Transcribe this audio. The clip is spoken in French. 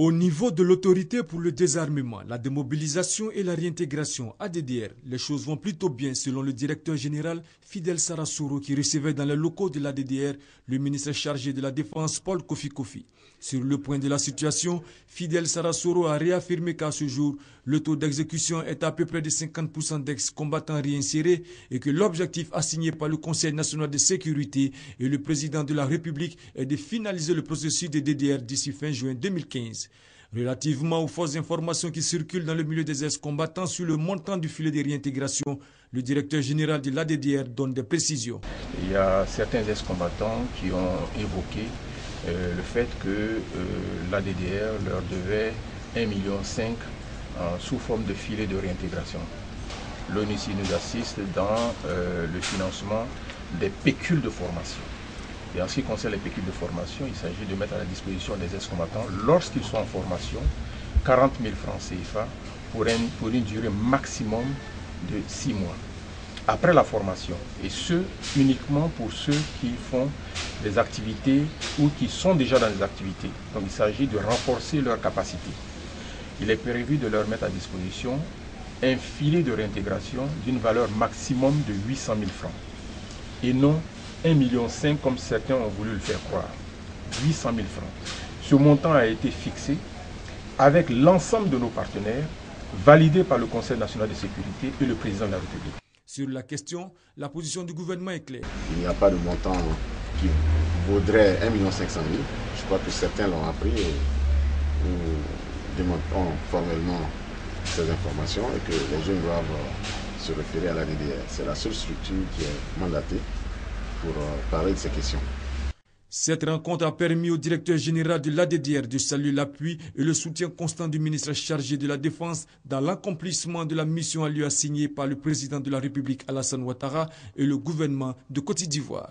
Au niveau de l'autorité pour le désarmement, la démobilisation et la réintégration ADDR, les choses vont plutôt bien selon le directeur général Fidel Sarasoro qui recevait dans les locaux de l'ADDR le ministre chargé de la Défense Paul Kofi Kofi. Sur le point de la situation, Fidel Sarasoro a réaffirmé qu'à ce jour, le taux d'exécution est à peu près de 50% d'ex-combattants réinsérés et que l'objectif assigné par le Conseil national de sécurité et le président de la République est de finaliser le processus de DDR d'ici fin juin 2015. Relativement aux fausses informations qui circulent dans le milieu des ex-combattants sur le montant du filet de réintégration, le directeur général de l'ADDR donne des précisions. Il y a certains ex-combattants qui ont évoqué le fait que l'ADDR leur devait 1,5 million sous forme de filet de réintégration. L'ONUCI nous assiste dans le financement des pécules de formation. Et en ce qui concerne les pécules de formation, il s'agit de mettre à la disposition des ex-combattants, lorsqu'ils sont en formation, 40 000 francs CFA pour une durée maximum de 6 mois. Après la formation, et ce uniquement pour ceux qui font des activités ou qui sont déjà dans des activités. Donc il s'agit de renforcer leur capacité. Il est prévu de leur mettre à disposition un filet de réintégration d'une valeur maximum de 800 000 francs et non 1,5 million comme certains ont voulu le faire croire. 800 000 francs. Ce montant a été fixé avec l'ensemble de nos partenaires, validé par le Conseil national de sécurité et le président de la République. Sur la question, la position du gouvernement est claire. Il n'y a pas de montant qui vaudrait 1,5 million. Je crois que certains l'ont appris et nous demandons formellement ces informations et que les jeunes doivent se référer à la DDR. C'est la seule structure qui est mandatée pour parler de ces questions. Cette rencontre a permis au directeur général de l'ADDR de saluer l'appui et le soutien constant du ministre chargé de la Défense dans l'accomplissement de la mission à lui assignée par le président de la République Alassane Ouattara et le gouvernement de Côte d'Ivoire.